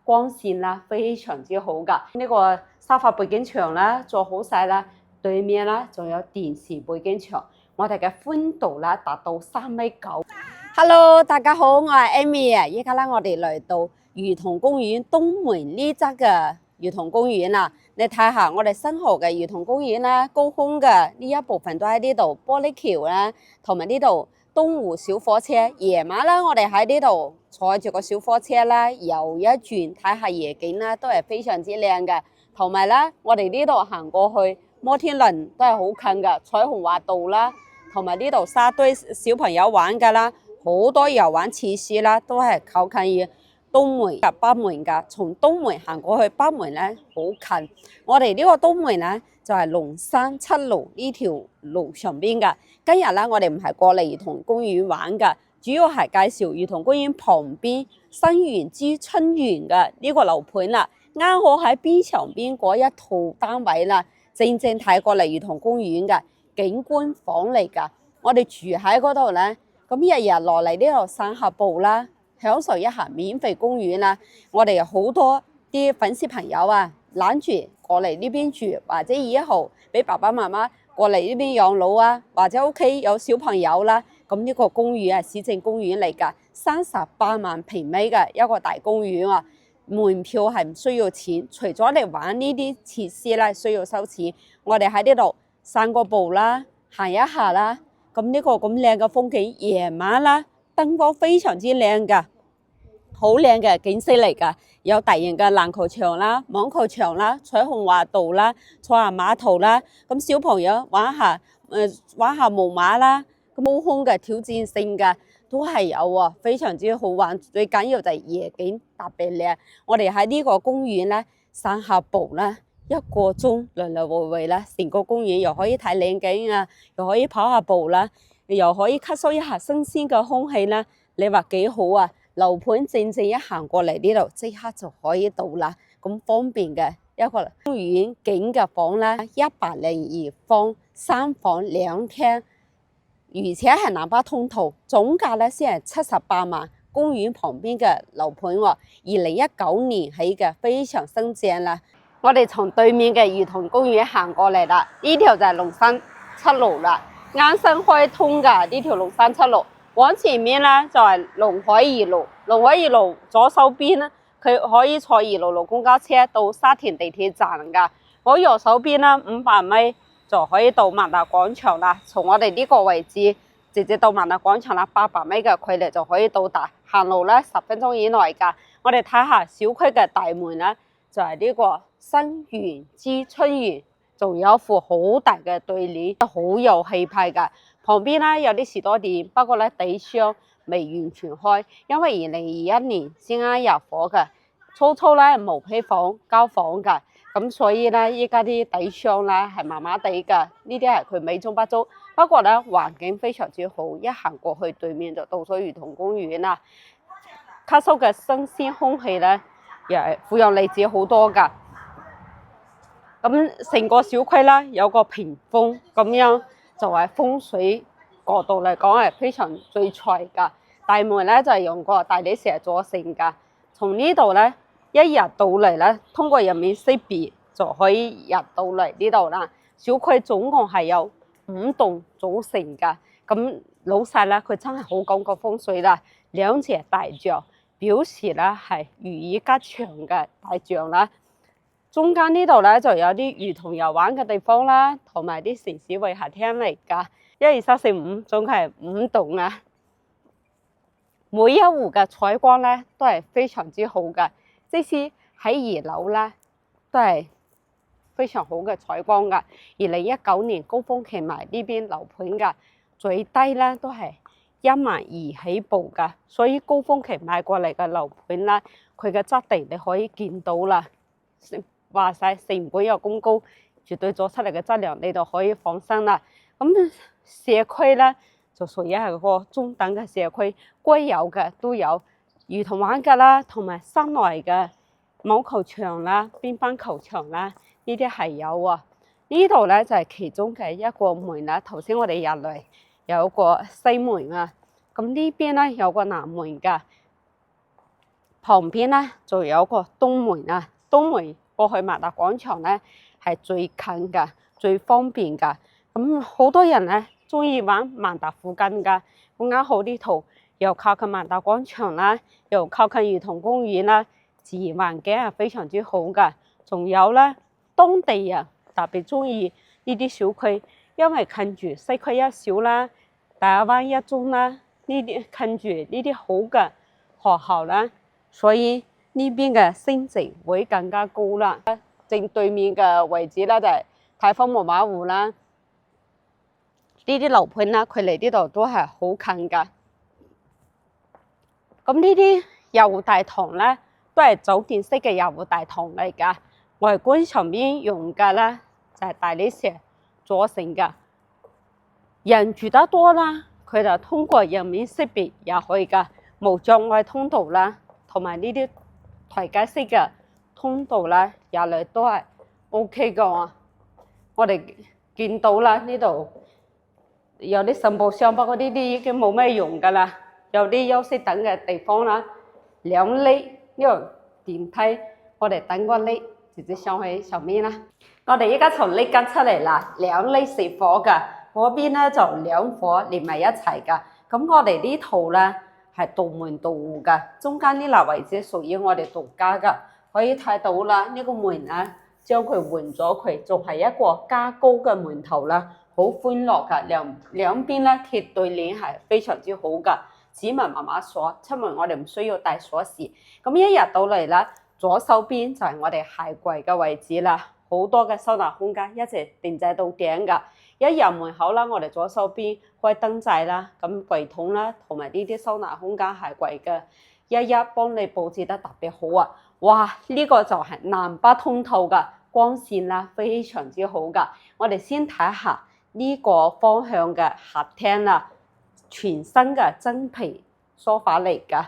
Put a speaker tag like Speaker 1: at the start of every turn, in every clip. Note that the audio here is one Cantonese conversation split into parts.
Speaker 1: 光線啦，非常之好㗎。呢個沙發背景牆啦，做好晒啦，對面啦仲有電視背景牆，我哋嘅寬度啦達到3.9米。Hello， 大家好，我係 Amy 啊，依家咧我哋嚟到兒童公園東門呢側嘅兒童公園啦。你睇下我哋新濠嘅兒童公園啦，高空嘅呢一部分都喺呢度，玻璃橋啦，同埋呢度東湖小火車。夜晚啦，我哋喺呢度坐住個小火車啦，遊一轉，睇下夜景啦，都係非常之靚嘅。同埋啦，我哋呢度行過去摩天輪都係好近嘅，彩虹滑道啦，同埋呢度沙堆小朋友玩㗎啦，好多遊玩設施啦，都係靠近於東門及北門㗎。從東門行過去北門咧，好近。我哋呢個東門咧就係龍山7路呢條路上邊㗎。今日咧我哋唔係過嚟兒童公園玩㗎，主要係介紹兒童公園旁邊新園之春園嘅呢個樓盤啦。啱好喺邊牆邊嗰一套單位啦，正正睇過嚟兒童公園嘅景觀房嚟㗎。我哋住喺嗰度咧，咁日日落嚟呢度散下步啦，享受一下免費公園啦。我哋有好多啲粉絲朋友啊，攬住過嚟呢邊住，或者以後俾爸爸媽媽過嚟呢邊養老啊，或者屋企有小朋友啦。咁呢個公園係市政公園嚟㗎，38萬平米嘅一個大公園啊。門票係唔需要錢，除咗你玩呢啲設施咧需要收錢。我哋喺呢度散個步啦，行一下啦。咁呢個咁靚嘅風景，夜晚啦，燈光非常之靚㗎，好靚嘅景色嚟㗎。有大型嘅籃球場啦、網球場啦、彩虹滑道啦、坐下碼頭啦。咁小朋友玩下木馬啦，高空嘅挑戰性嘅都係有喎，非常之好玩。最緊要就係夜景特別靚。我哋喺呢個公園咧散下步啦，1個鐘來來回回啦，成個公園又可以睇靚景啊，又可以跑下步啦，又可以吸收一下新鮮嘅空氣啦。你話幾好啊？樓盤正正一行過嚟呢度，即刻就可以到啦，咁方便嘅一個公園景嘅房啦，102方，3房2廳。而且係南北通途，總價咧先係78萬。公園旁邊嘅樓盤喎，2019年起嘅，非常新淨啦。我哋從對面嘅兒童公園行過嚟啦，呢條就係龍山7路啦，啱新開通㗎呢條龍山7路。往前面咧就係龍海2路，龍海2路左手邊咧，佢可以坐2路公交車到沙田地鐵站㗎。我右手邊咧500米。就可以到萬達廣場啦，從我哋呢個位置直接到萬達廣場啦，800米嘅距離就可以到達，行路咧10分鐘以內㗎。我哋睇下小區嘅大門咧，就係呢個新園之春園，仲有一副好大嘅對聯，好有氣派㗎。旁邊咧有啲士多店，不過咧底商未完全開，因為2021年先啱入伙嘅，初初咧冇批房交房㗎。咁所以咧，依家啲底商咧係麻麻地㗎，呢啲係佢美中不足。不過咧，環境非常之好，一行過去對面就到咗兒童公園啦。吸收嘅新鮮空氣咧，又係負氧離子好多㗎。咁成個小區啦，有個屏風，咁樣就係風水角度嚟講係非常最齊㗎。大門咧就係用個大理石做成㗎。從呢度咧。一入到嚟咧，通過入面識別就可以入到嚟呢度啦。小區總共係有5棟組成㗎。咁老細咧，佢真係好講個風水啦。2隻大象表示咧係如意吉祥嘅大象啦。中間呢度咧就有啲兒童遊玩嘅地方啦，同埋啲城市會客廳嚟㗎。1、2、3、4、5，總共係5棟啊。每一戶嘅採光咧都係非常之好㗎。即使喺2樓咧，都係非常好嘅採光㗎。2019年高峰期賣呢邊樓盤㗎，最低咧都係12000起步㗎。所以高峰期賣過嚟嘅樓盤咧，佢嘅質地你可以見到啦。話晒成本又咁高，絕對做出嚟嘅質量你就可以放心啦。咁社區咧就屬於係個中等嘅社區，該有嘅都有。兒童玩㗎啦，同埋室內嘅網球場啦、乒乓球場啦，呢啲係有啊。呢度咧就係其中嘅一個門啦。頭先我哋入嚟有個西門啊，咁呢邊咧有個南門㗎。旁邊咧就有個東門啊，東門過去萬達廣場咧係最近噶，最方便噶。咁好多人咧中意玩萬達附近噶，咁啱好呢度又靠近萬達廣場啦，又靠近兒童公園啦，自然環境係非常之好噶。仲有咧，當地人特別中意呢啲小區，因為近住西區一小啦、大亞灣一中啦，呢啲近住呢啲好嘅學校啦，所以呢邊嘅升值會更加高啦。正對面嘅位置咧就係太芳木馬湖啦，呢啲樓盤啦，佢離呢度都係好近噶。咁呢啲廿戶大堂咧，都係酒店式嘅廿戶大堂嚟噶。外觀上面用嘅咧就係大理石做成嘅，人住得多啦，佢就通過人面識別入去噶，無障礙通道啦，同埋呢啲台階式嘅通道啦，入嚟都係 OK 噶。我哋見到啦，呢度有啲腎部上部嗰啲已經冇咩用噶啦，有啲休息等嘅地方啦，2 厘呢個電梯，我哋等個 lift 直接上去上面啦。我哋依家從 lift 間出嚟啦，2 厘4伙噶，嗰邊咧就2伙連埋一齊噶。咁我哋呢套咧係獨門獨戶噶，中間呢粒位置屬於我哋獨家噶。可以睇到啦，呢個門咧將佢換咗佢，仲係一個加高嘅門頭啦，好寬落噶，兩邊咧貼對聯係非常之好噶。指紋慢慢鎖，出門我哋唔需要帶鎖匙。咁一入到嚟啦，左手邊就係我哋鞋櫃嘅位置啦，好多嘅收納空間，一直定製到頂噶。一入門口啦，我哋左手邊開燈掣啦，咁櫃桶啦，同埋呢啲收納空間鞋櫃嘅，一幫你佈置得特別好啊！哇，呢個就係南北通透噶，光線啦非常之好噶。我哋先睇下呢個方向嘅客廳啦。全新嘅真皮梳化嚟噶，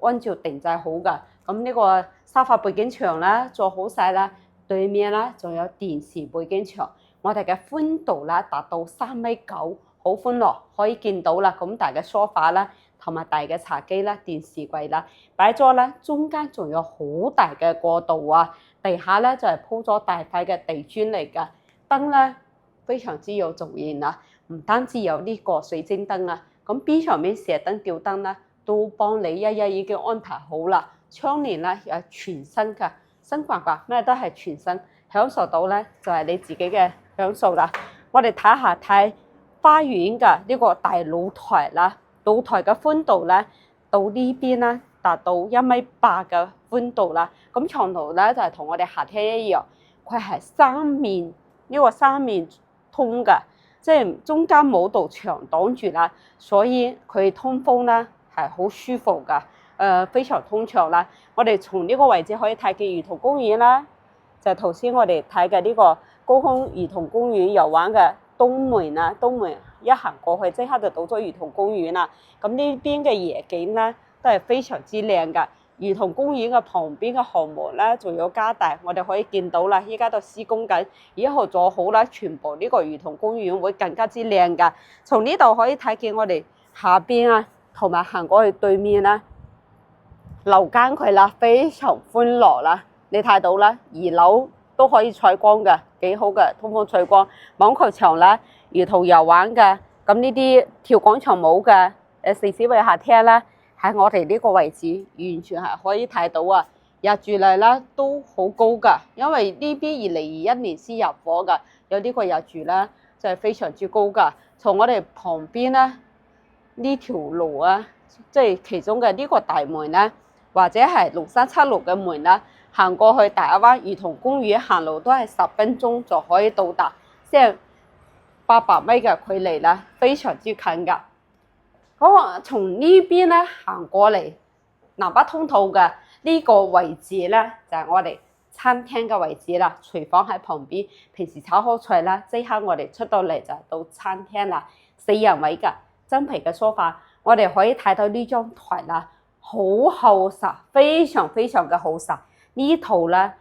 Speaker 1: 按照定製好噶。咁呢個沙發背景牆啦，做好晒啦，對面啦仲有電視背景牆。我哋嘅寬度啦達到3.9米，好寬落，可以見到啦。咁大嘅梳化啦，同埋大嘅茶几啦、電視櫃啦，擺咗啦。中間仲有好大嘅過道啊，地下咧就係鋪咗大塊嘅地磚嚟噶。燈咧非常之有造型啊，唔單止有呢個水晶燈啊。咁邊上面射燈、吊燈咧，都幫你一已經安排好啦。窗簾咧有全新嘅，新刮刮咩都係全新，享受到咧就係你自己嘅享受啦。我哋睇花園嘅呢個大露台啦，露台嘅寬度咧到呢邊咧達到1.8米嘅寬度啦。咁床頭咧就係同我哋客廳一樣，佢係三面通嘅。即係中間冇道牆擋住啦，所以佢通風咧係好舒服噶，非常通暢啦。我哋從呢個位置可以睇見兒童公園啦，就係頭先我哋睇嘅呢個高空兒童公園遊玩嘅東門啊，東門一行過去即刻就到咗兒童公園啦。咁呢邊嘅夜景咧都係非常之靚噶。兒童公園嘅旁邊嘅項目咧，仲有加大，我哋可以見到啦。依家都施工緊，以後做好啦，全部呢個兒童公園會更加之靚噶。從呢度可以睇見我哋下邊啊，同埋行過去對面啦，樓間佢啦，非常寬落啦。你睇到啦，2樓都可以採光嘅，幾好嘅，通風採光。網球場啦，兒童遊玩嘅，咁呢啲跳廣場舞嘅，4小位客廳啦。喺我哋呢個位置，完全係可以睇到啊！入住嚟啦都好高噶，因為呢邊2021年先入伙噶，有呢個入住啦，就係非常之高噶。從我哋旁邊咧呢條路啊，即係其中嘅呢個大門咧，或者係6376路嘅門啦，行過去大亞灣兒童公園行路都係10分鐘就可以到達，即係800米嘅距離啦，非常之近噶。咁從呢邊咧行過嚟南北通透嘅呢個位置咧，就係我哋餐廳嘅位置啦。廚房喺旁邊，平時炒好菜啦，即刻我哋出到嚟就到餐廳啦。4人位嘅真皮嘅梳化，我哋可以睇到呢張台啦，好厚實，非常嘅厚實。呢套咧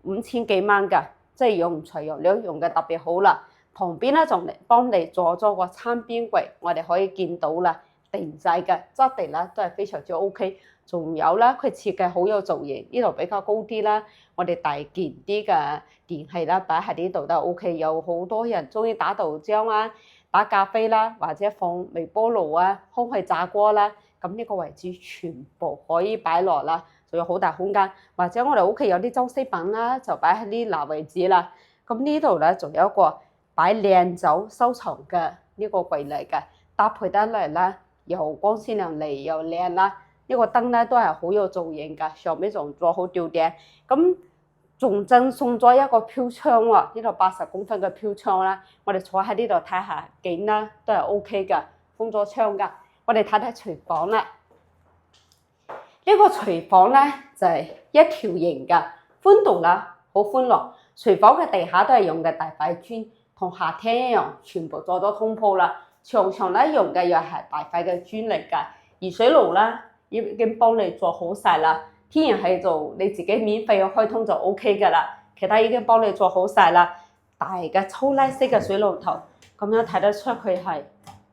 Speaker 1: 5000幾蚊嘅，即係用材料用嘅特別好啦。旁邊咧仲嚟幫你做咗個餐邊櫃，我哋可以見到啦，定製嘅質地咧都係非常之 OK。仲有啦，佢設計好有造型，呢度比較高啲啦，我哋大件啲嘅電器啦擺喺呢度都 OK。有好多人中意打豆漿啊、打咖啡啦，或者放微波爐啊、空氣炸鍋啦，咁呢個位置全部可以擺落啦，仲有好大空間。或者我哋屋企有啲裝飾品啦，就擺喺呢嗱位置啦。咁呢度咧仲有一個擺靚酒收藏嘅呢個櫃嚟嘅，搭配得嚟咧又光鮮亮麗又靚啦。呢個燈咧都係好有造型㗎，上面仲做好吊頂，咁仲贈送咗一個飄窗喎，呢度80公分嘅飄窗啦，我哋坐喺呢度睇下景啦，都係 OK 㗎，封咗窗㗎。我哋睇睇廚房啦，呢個廚房咧就係一條形嘅，寬度啦好寬落，廚房嘅地下都係用嘅大塊磚，同客廳一樣，全部做咗通鋪啦。牆上咧用嘅又係大塊嘅磚嚟㗎，熱水爐啦已經幫你做好晒啦，天然氣就你自己免費嘅開通就 OK 㗎啦，其他已經幫你做好晒啦。大嘅粗拉式嘅水爐頭，咁樣睇得出佢係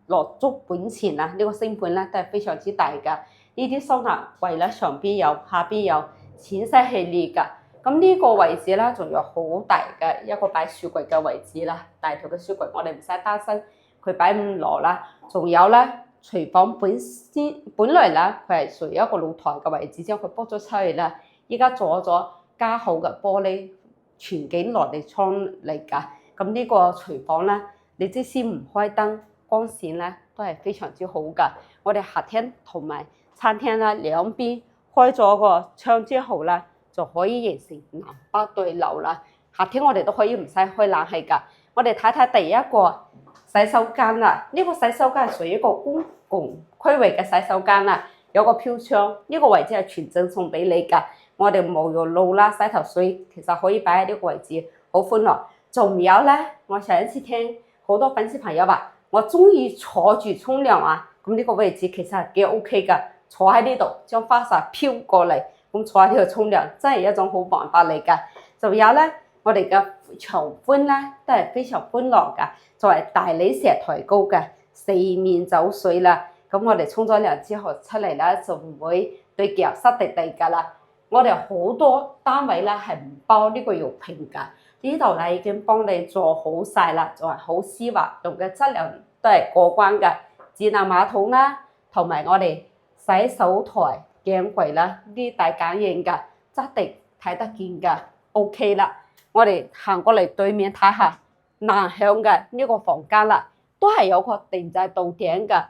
Speaker 1: 落足本錢啊！呢個星盤咧都係非常之大㗎，呢啲收納櫃咧上邊有，下邊有，淺色系列㗎。咁呢個位置咧仲有好大嘅一個擺雪櫃嘅位置啦，大條嘅雪櫃，我哋唔使擔心佢擺唔落啦。仲有咧。廚房本來咧佢係屬於一個露台嘅位置，之後佢搬咗出去啦。依家做咗加厚嘅玻璃全景落地窗嚟㗎。咁呢個廚房咧，你即使唔開燈，光線咧都係非常之好㗎。我哋客廳同埋餐廳啦兩邊開咗個窗之後咧，就可以形成南北對流啦。客廳我哋都可以唔使開冷氣㗎。我哋睇睇第一個洗手間啦，呢個洗手間係屬於一個公共區域嘅洗手間啦，有個飄窗，呢個位置係全贈送俾你㗎。我哋沐浴露啦、洗頭水其實可以擺喺呢個位置，好歡樂。仲有咧，我上一次聽好多粉絲朋友話，我中意坐住沖涼啊，咁呢個位置其實係幾 OK 㗎，坐喺呢度將花灑飄過嚟，咁坐喺呢度沖涼真係一種好辦法嚟㗎。仲有咧，我哋嘅牆寬咧都係非常寬敞㗎。作為大理石抬高嘅，四面走水啦。咁我哋沖咗涼之後出嚟咧，就唔會對腳濕地地㗎啦。我哋好多單位咧係唔包呢個浴瓶㗎，呢度咧已經幫你做好晒啦，仲係好絲滑，用嘅質量都係過關嘅。智能馬桶啦，同埋我哋洗手台鏡櫃啦，呢啲大感應㗎，質地睇得見㗎 ，OK 啦。我哋行過嚟對面睇下。南向嘅呢個房間啦，都係有個定製到頂嘅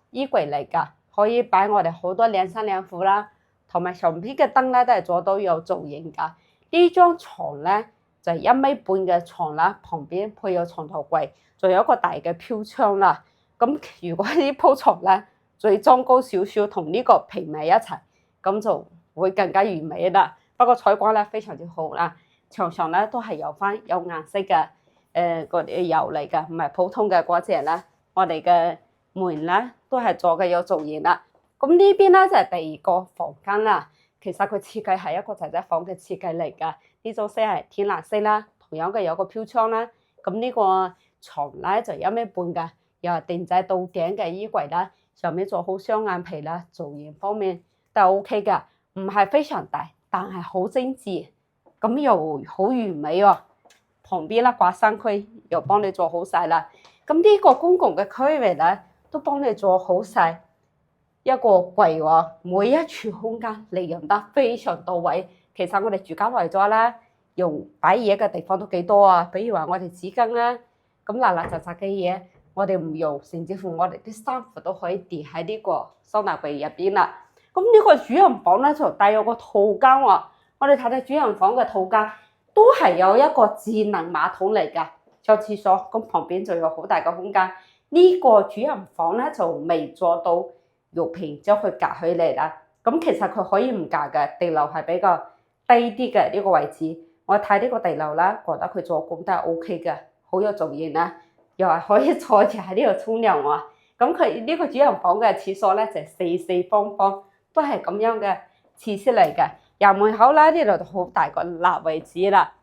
Speaker 1: 衣櫃嚟㗎，可以擺我哋好多靚衫靚褲啦，同埋上邊嘅燈咧都係做到有造型㗎。呢張床咧就係1米半嘅床啦，旁邊配有床頭櫃，仲有一個大嘅飄窗啦。咁如果呢鋪床咧再裝高少少，同呢個平埋一齊，咁就會更加完美啦。不過採光咧非常之好啦，牆上咧都係有翻有顏色嘅。嗰啲油嚟㗎，唔係普通嘅嗰隻啦。我哋嘅門咧都係做嘅有造型啦。咁呢邊咧就係第二個房間啦。其實佢設計係一個仔仔房嘅設計嚟㗎。呢種色係天藍色啦，同樣嘅有個飄窗啦。咁呢個床咧就1米半㗎，又係定製到頂嘅衣櫃啦。上面做好雙眼皮啦，造型方面都係 OK 㗎，唔係非常大，但係好精緻，咁又好完美喎。旁邊啦，掛衫區又幫你做好晒啦。咁呢個公共嘅區域咧，都幫你做好晒一個櫃喎，每一處空間利用得非常到位。其實我哋住家耐咗啦，用擺嘢嘅地方都幾多啊。比如話我哋紙巾啦，咁邋邋雜雜嘅嘢，我哋唔用，甚至乎我哋啲衫褲都可以疊喺呢個收納櫃入邊啦。咁呢個主人房咧就帶有個套間喎。我哋睇睇主人房嘅套間。都係有一個智能馬桶嚟㗎，上廁所，咁旁邊就有好大嘅空間。呢個主人房咧就未做到浴瓶將佢隔起嚟啦。咁其實佢可以唔隔嘅，地樓係比較低啲嘅呢個位置。我睇呢個地樓啦，覺得佢做工都係 OK 嘅，好有造型啦，又係可以坐住喺呢度沖涼喎。咁佢呢個主人房嘅廁所咧就四四方方，都係咁樣嘅設施嚟嘅。入門口啦，呢度就好大個立位置啦。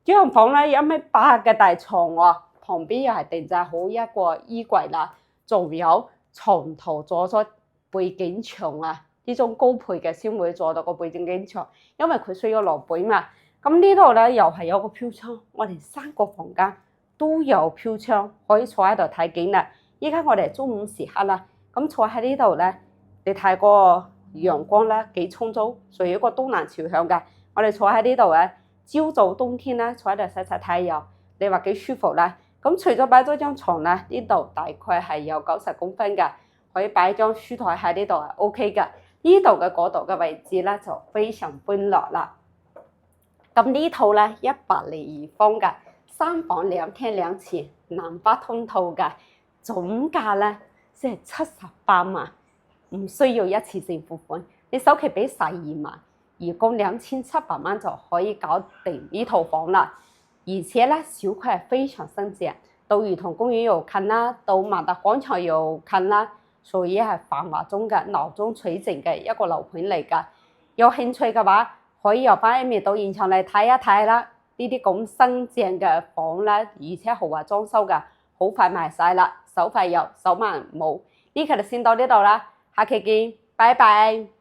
Speaker 1: 主人房咧1.8米嘅大床喎，旁邊又係定製好一個衣櫃啦，仲有床頭做咗背景牆啊，呢呢種高配嘅先會做到個背景幾長，因為佢需要落背嘛。咁呢度咧又係有個飄窗，我哋3個房間都有飄窗，可以坐喺度睇景啦。依家我哋中午時刻啦，咁坐喺呢度咧，你睇個陽光咧幾充足，屬於一個東南朝向嘅。我哋坐喺呢度咧，朝早冬天咧坐喺度曬曬太陽，你話幾舒服啦。咁除咗擺咗張床咧，呢度大概係有90公分嘅，可以擺張書台喺呢度係 OK 嘅。呢度嘅嗰度嘅位置咧就非常歡樂啦。咁呢套咧102方嘅3房2廳2廚南北通透嘅，總價咧即係78萬，唔需要一次性付款，你首期俾12萬，月供2700蚊就可以搞定呢套房啦。而且咧小區係非常新淨，到兒童公園又近啦，到萬達廣場又近啦，所以係繁華中嘅鬧中取靜嘅一個樓盤嚟㗎。有興趣嘅話，可以由翻 Amy 到現場嚟睇一睇啦。呢啲咁新淨嘅房咧，而且豪華裝修㗎，好快賣晒啦，手快有手慢冇。呢期就先到呢度啦，下期見，拜拜。